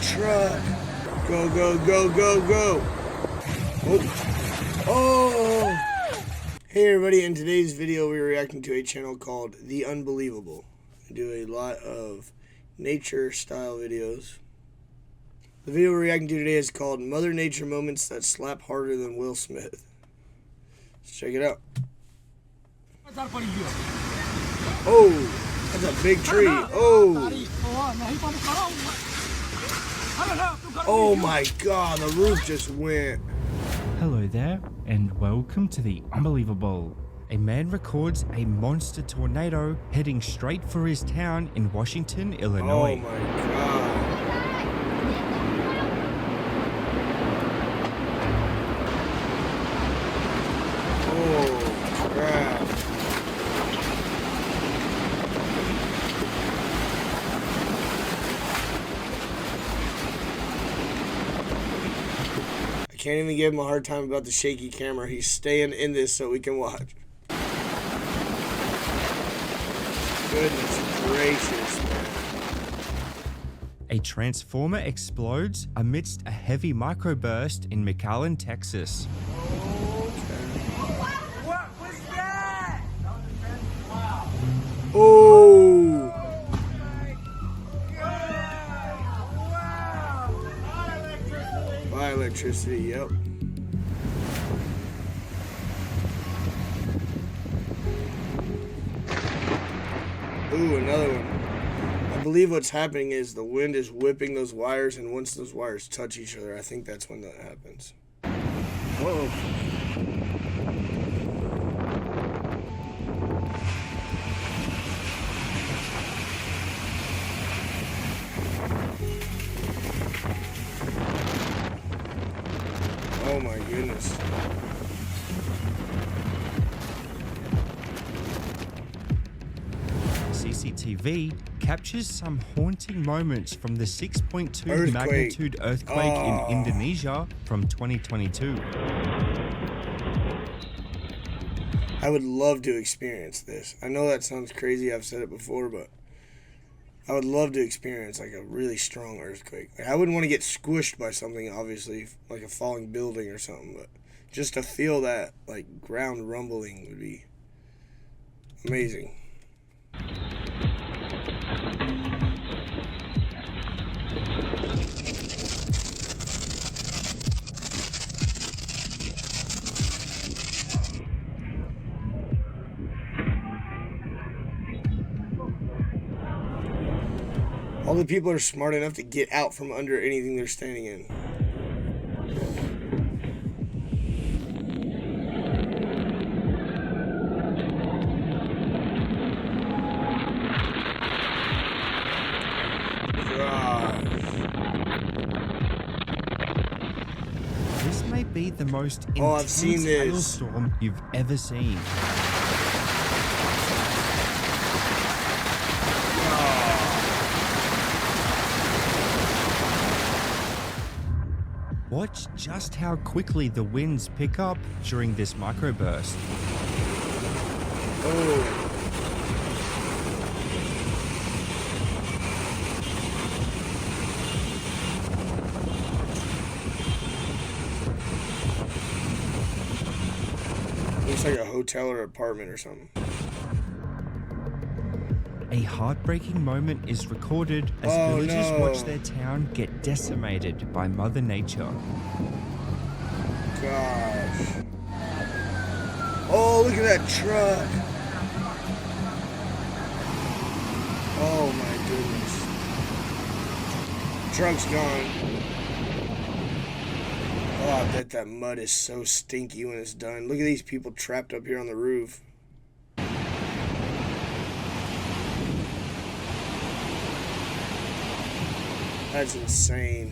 truck. Go, go, go, go, go. Oh. Oh. Hey everybody, in today's video we're reacting to a channel called The Unbelievable. I do a lot of nature style videos. The video we're reacting to today is called Mother Nature Moments That Slap Harder Than Will Smith. Let's check it out. Oh, that's a big tree. Oh. Oh my God, the roof just went. Hello there, and welcome to The Unbelievable. A man records a monster tornado heading straight for his town in Washington, Illinois. Oh my God. Oh crap. I can't even give him a hard time about the shaky camera. He's staying in this so we can watch. Goodness gracious, man. A transformer explodes amidst a heavy microburst in McAllen, Texas. What was that? Oh! By electricity, yep. Ooh, another one. I believe what's happening is the wind is whipping those wires, and once those wires touch each other, I think that's when that happens. Whoa. Oh my goodness. CCTV captures some haunting moments from the 6.2 Earthquake. magnitude earthquake Oh. in Indonesia from 2022. I would love to experience this. I know that sounds crazy, I've said it before, but I would love to experience like a really strong earthquake. Like, I wouldn't want to get squished by something, obviously, like a falling building or something, but just to feel that like ground rumbling would be amazing. All the people are smart enough to get out from under anything they're standing in. God. This may be the most Oh, I've intense seen this. hailstorm you've ever seen. Watch just how quickly the winds pick up during this microburst. Oh. Looks like a hotel or apartment or something. A heartbreaking moment is recorded as Oh, villagers no. watch their town get decimated by Mother Nature. Gosh. Oh, look at that truck. Oh my goodness. Truck's gone. Oh, I bet that mud is so stinky when it's done. Look at these people trapped up here on the roof. That's insane.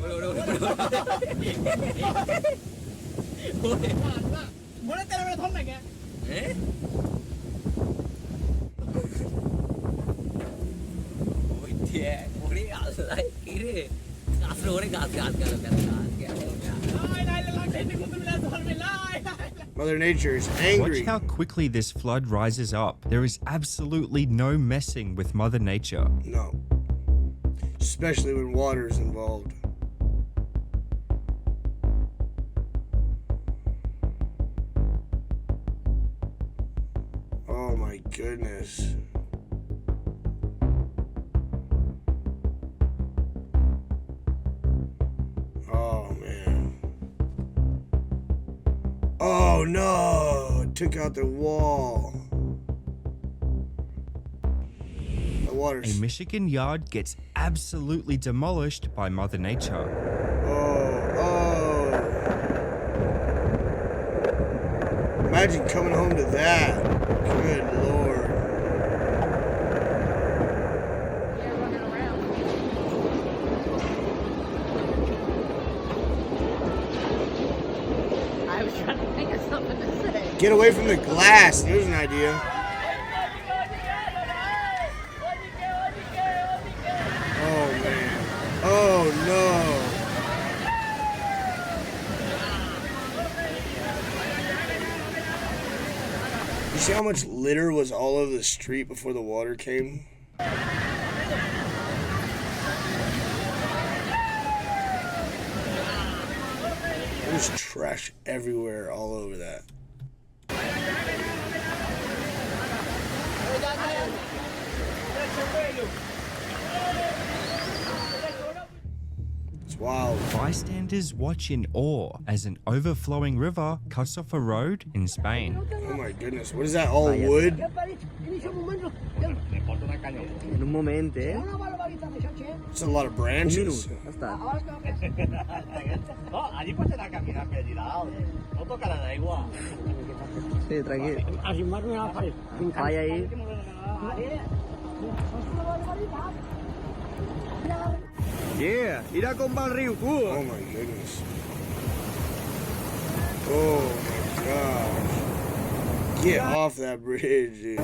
Mother Nature is angry. Watch how quickly this flood rises up. There is absolutely no messing with Mother Nature. No. Especially when water is involved. goodness. Oh, man. Oh, no. It took out the wall. The water's... A Michigan yard gets absolutely demolished by Mother Nature. Oh. Imagine coming home to that. Good Lord. They're running around. I was trying to think of something to say. Get away from the glass. There's an idea. Oh, man. Oh, no. You see how much litter was all over the street before the water came? There's trash everywhere all over that. It's wild. Bystanders watch in awe as an overflowing river cuts off a road in Spain. Oh my goodness. What is that? All wood? En un momento, ¿eh? It's a lot of branches. Ya está. No, allí pues será caminar tirado. No toca la de agua. Sí, tranquilo. Arrimarme a la pared. Vaya ahí. Yeah, ir a comprar río, Oh my goodness. Oh my gosh. Get off that bridge, dude.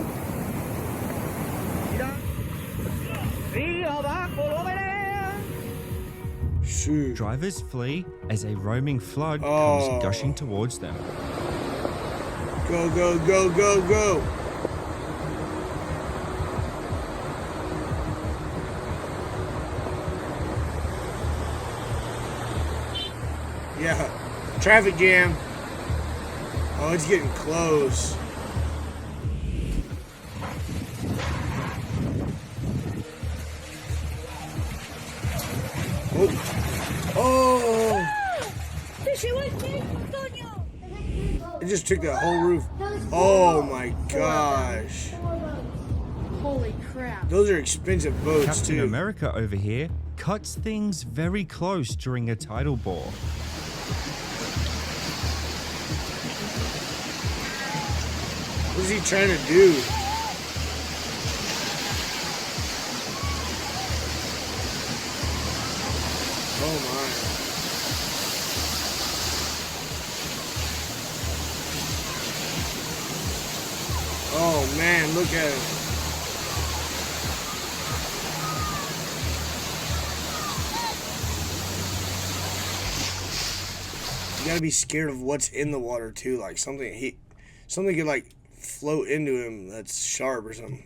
Río abajo, lo veré. Shoot. Drivers flee as a roaming flood Oh. comes gushing towards them. Go, go, go, go, go. Yeah. Traffic jam. Oh, it's getting close. Oh. Oh. It just took that whole roof. Oh my gosh. Holy crap. Those are expensive boats Captain too. America over here cuts things very close during a tidal bore. What is he trying to do? Oh my. Oh man, look at it. You gotta be scared of what's in the water too, like something could like float into him that's sharp or something.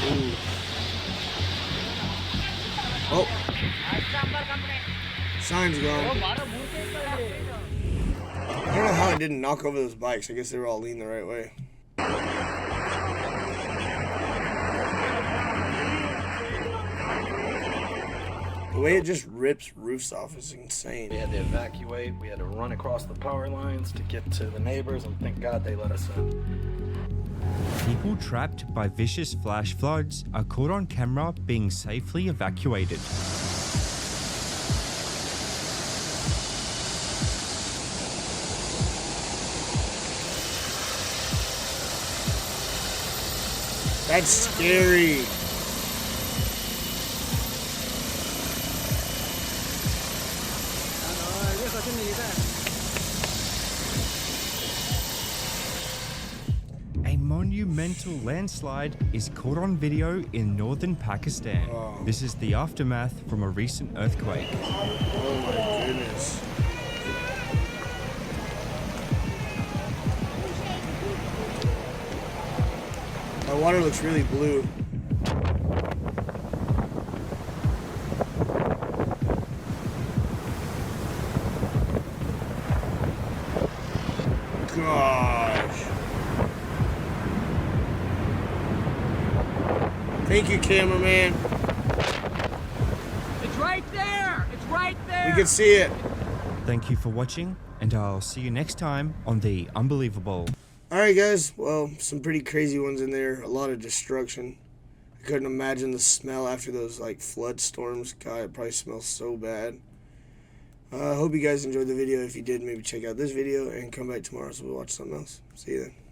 Ooh. Oh. Sign's gone. I don't know how it didn't knock over those bikes. I guess they were all leaning the right way. The way it just rips roofs off is insane. We had to evacuate. We had to run across the power lines to get to the neighbors, and thank God they let us in. People trapped by vicious flash floods are caught on camera being safely evacuated. That's scary. A monumental landslide is caught on video in northern Pakistan. Oh. This is the aftermath from a recent earthquake. Oh my goodness. That water looks really blue. gosh. Thank you, cameraman. It's right there! It's right there! We can see it. Thank you for watching, and I'll see you next time on The Unbelievable. Alright guys, well, some pretty crazy ones in there. A lot of destruction. I couldn't imagine the smell after those like flood storms. God, it probably smells so bad. I hope you guys enjoyed the video. If you did, maybe check out this video and come back tomorrow so we'll watch something else. See you then.